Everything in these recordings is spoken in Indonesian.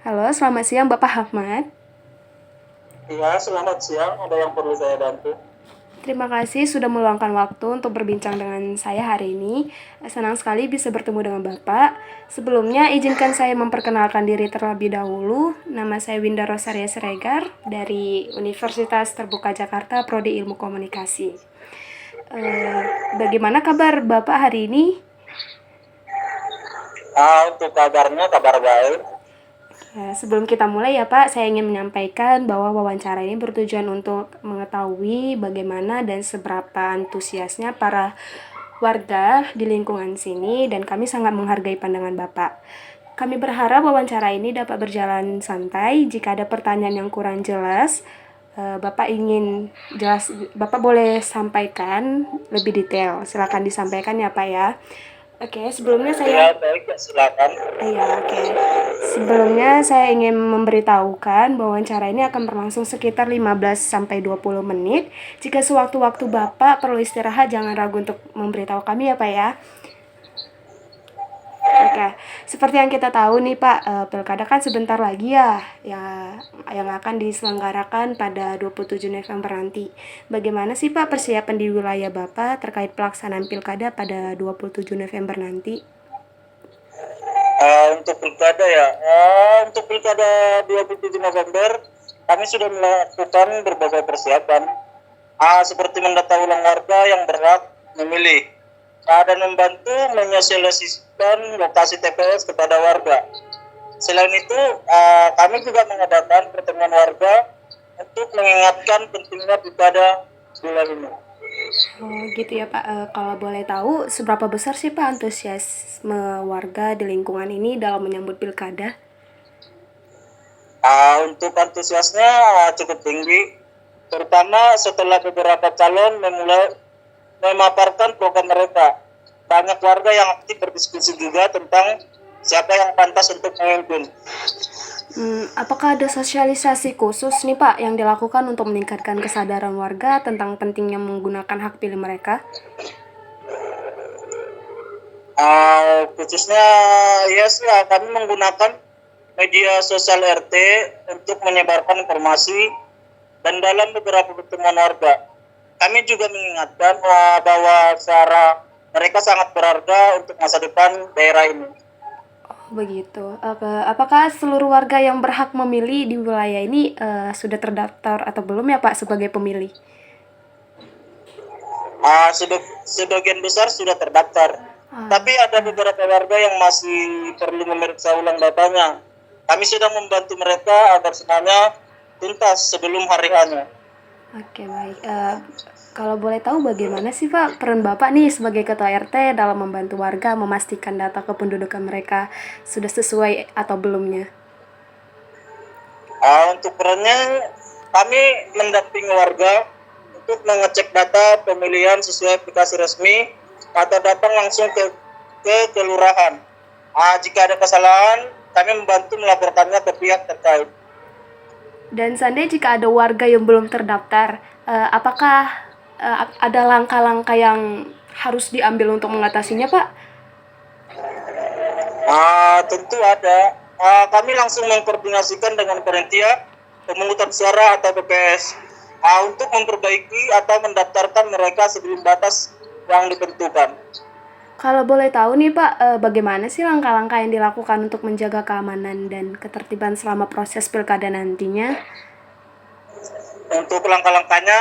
Halo, selamat siang Bapak Ahmad. Iya, selamat siang. Ada yang perlu saya bantu? Terima kasih sudah meluangkan waktu untuk berbincang dengan saya hari ini. Senang sekali bisa bertemu dengan Bapak. Sebelumnya, izinkan saya memperkenalkan diri terlebih dahulu. Nama saya Winda Rosaria Siregar dari Universitas Terbuka Jakarta, Prodi Ilmu Komunikasi. Eh, Bagaimana kabar Bapak hari ini? Untuk kabarnya, kabar baik. Sebelum kita mulai ya Pak, saya ingin menyampaikan bahwa wawancara ini bertujuan untuk mengetahui bagaimana dan seberapa antusiasnya para warga di lingkungan sini dan kami sangat menghargai pandangan Bapak. Kami berharap wawancara ini dapat berjalan santai. Jika ada pertanyaan yang kurang jelas, Bapak ingin jelas, Bapak boleh sampaikan lebih detail. Silakan disampaikan ya Pak ya. Oke, sebelumnya saya Iya, baik. Ya, silakan. Iya, oke. Sebelumnya saya ingin memberitahukan bahwa wawancara ini akan berlangsung sekitar 15 sampai 20 menit. Jika sewaktu-waktu Bapak perlu istirahat, jangan ragu untuk memberitahu kami ya, Pak ya. Oke, seperti yang kita tahu nih Pak, Pilkada kan sebentar lagi ya, ya yang akan diselenggarakan pada 27 November nanti. Bagaimana sih Pak persiapan di wilayah Bapak terkait pelaksanaan Pilkada pada 27 November nanti? Untuk pilkada ya, untuk pilkada 27 November, kami sudah melakukan berbagai persiapan, seperti mendata ulang warga yang berhak memilih, dan membantu menyosialisasikan lokasi TPS kepada warga. Selain itu, kami juga mengadakan pertemuan warga untuk mengingatkan pentingnya pilkada bulan ini. Oh gitu ya Pak. Kalau boleh tahu seberapa besar sih Pak antusiasme warga di lingkungan ini dalam menyambut pilkada? Untuk antusiasnya cukup tinggi, terutama setelah beberapa calon memulai memaparkan program mereka. Banyak warga yang aktif berdiskusi juga tentang siapa yang pantas untuk memimpin. Apakah ada sosialisasi khusus nih Pak yang dilakukan untuk meningkatkan kesadaran warga tentang pentingnya menggunakan hak pilih mereka? Khususnya yes ya, kami menggunakan media sosial RT untuk menyebarkan informasi dan dalam beberapa pertemuan warga. Kami juga mengingatkan bahwa suara mereka sangat berharga untuk masa depan daerah ini. Begitu. Apakah seluruh warga yang berhak memilih di wilayah ini sudah terdaftar atau belum ya Pak sebagai pemilih? Sebagian besar sudah terdaftar, tapi ada beberapa warga yang masih perlu memeriksa ulang datanya. Kami sedang membantu mereka agar semuanya tuntas sebelum hari hanya. Oke, baik. Kalau boleh tahu bagaimana sih Pak peran Bapak nih sebagai Ketua RT dalam membantu warga memastikan data kependudukan mereka sudah sesuai atau belumnya? Untuk perannya, kami mendampingi warga untuk mengecek data pemilihan sesuai aplikasi resmi atau datang langsung ke kelurahan. Jika ada kesalahan, kami membantu melaporkannya ke pihak terkait. Dan seandainya jika ada warga yang belum terdaftar, apakah ada langkah-langkah yang harus diambil untuk mengatasinya Pak? Tentu ada. Kami langsung mengkoordinasikan dengan panitia pemungutan suara atau BPS untuk memperbaiki atau mendaftarkan mereka sebelum batas yang ditentukan. Kalau boleh tahu nih Pak, bagaimana sih langkah-langkah yang dilakukan untuk menjaga keamanan dan ketertiban selama proses pilkada nantinya? Untuk langkah-langkahnya,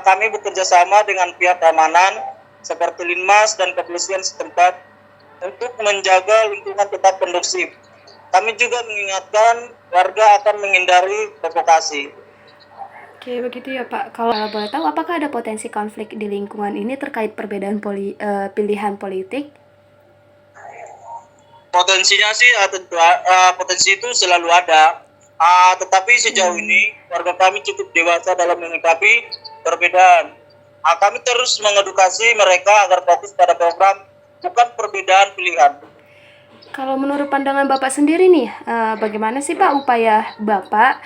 kami bekerja sama dengan pihak keamanan seperti Linmas dan kepolisian setempat untuk menjaga lingkungan tetap kondusif. Kami juga mengingatkan warga akan menghindari provokasi. Oke, begitu ya Pak. Kalau boleh tahu, apakah ada potensi konflik di lingkungan ini terkait perbedaan pilihan politik? Potensinya sih tentu potensi itu selalu ada. Tetapi sejauh ini warga kami cukup dewasa dalam menyikapi perbedaan. Kami terus mengedukasi mereka agar fokus pada program, bukan perbedaan pilihan. Kalau menurut pandangan Bapak sendiri nih, bagaimana sih Pak upaya Bapak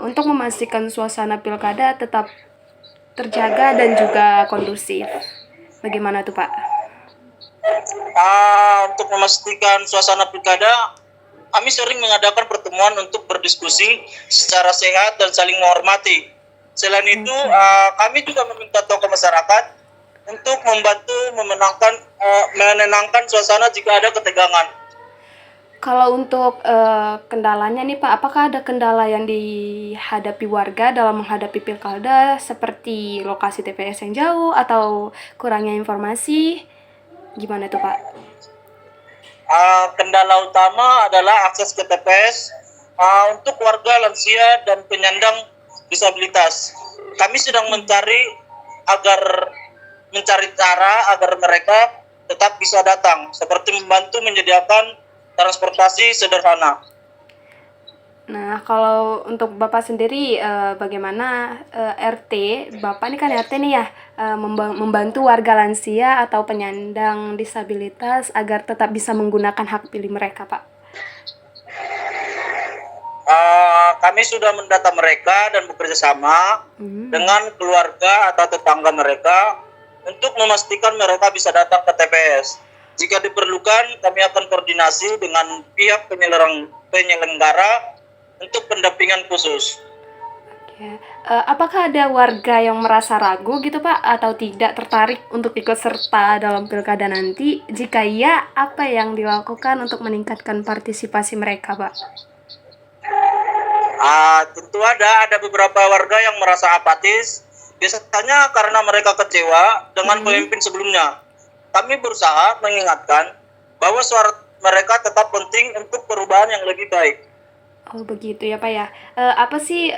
untuk memastikan suasana pilkada tetap terjaga dan juga kondusif? Bagaimana tuh Pak? Untuk memastikan suasana pilkada, kami sering mengadakan pertemuan untuk berdiskusi secara sehat dan saling menghormati. Selain itu, kami juga meminta tokoh masyarakat untuk membantu menenangkan suasana jika ada ketegangan. Kalau untuk kendalanya nih Pak, apakah ada kendala yang dihadapi warga dalam menghadapi pilkada seperti lokasi TPS yang jauh atau kurangnya informasi? Gimana tuh Pak? Kendala utama adalah akses ke TPS untuk warga lansia dan penyandang disabilitas. Kami sedang mencari cara agar mereka tetap bisa datang, seperti membantu menyediakan transportasi sederhana. Nah, kalau untuk Bapak sendiri bagaimana RT? Bapak ini kan RT nih ya, membantu warga lansia atau penyandang disabilitas agar tetap bisa menggunakan hak pilih mereka, Pak. Kami sudah mendata mereka dan bekerja sama dengan keluarga atau tetangga mereka untuk memastikan mereka bisa datang ke TPS. Jika diperlukan, kami akan koordinasi dengan pihak penyelenggara untuk pendampingan khusus. Oke. Apakah ada warga yang merasa ragu gitu Pak atau tidak tertarik untuk ikut serta dalam pilkada nanti? Jika iya, apa yang dilakukan untuk meningkatkan partisipasi mereka, Pak? Tentu ada beberapa warga yang merasa apatis, biasanya karena mereka kecewa dengan pemimpin sebelumnya. Kami berusaha mengingatkan bahwa suara mereka tetap penting untuk perubahan yang lebih baik. Oh begitu ya Pak ya. Apa sih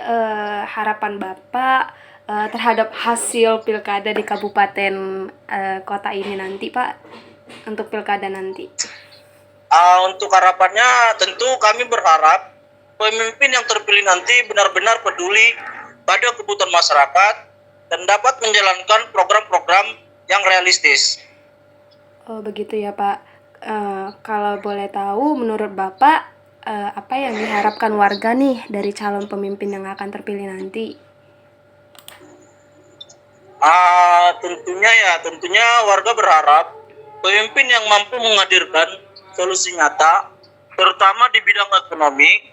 harapan Bapak terhadap hasil pilkada di kabupaten kota ini nanti Pak? Untuk pilkada nanti. Untuk harapannya tentu kami berharap pemimpin yang terpilih nanti benar-benar peduli pada kebutuhan masyarakat dan dapat menjalankan program-program yang realistis. Oh begitu ya Pak. Kalau boleh tahu menurut Bapak apa yang diharapkan warga nih dari calon pemimpin yang akan terpilih nanti? Tentunya warga berharap pemimpin yang mampu menghadirkan solusi nyata, terutama di bidang ekonomi,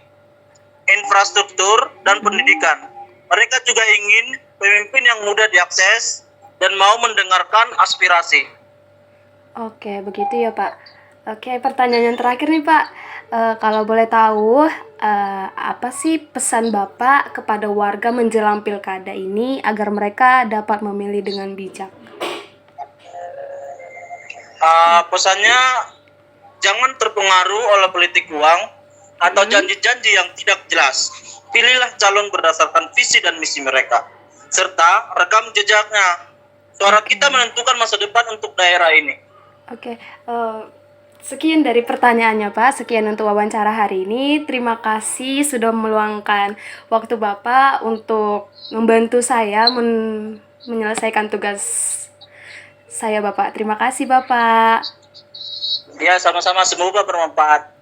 infrastruktur, dan pendidikan. Mereka juga ingin pemimpin yang mudah diakses dan mau mendengarkan aspirasi. Oke, begitu ya Pak. Oke, pertanyaan yang terakhir nih Pak. Kalau boleh tahu, apa sih pesan Bapak kepada warga menjelang pilkada ini agar mereka dapat memilih dengan bijak? Pesannya, jangan terpengaruh oleh politik uang atau janji-janji yang tidak jelas. Pilihlah calon berdasarkan visi dan misi mereka, serta rekam jejaknya. Suara kita menentukan masa depan untuk daerah ini. Oke, sekian dari pertanyaannya Pak, sekian untuk wawancara hari ini. Terima kasih sudah meluangkan waktu Bapak untuk membantu saya menyelesaikan tugas saya Bapak. Terima kasih Bapak. Ya, sama-sama, semoga bermanfaat.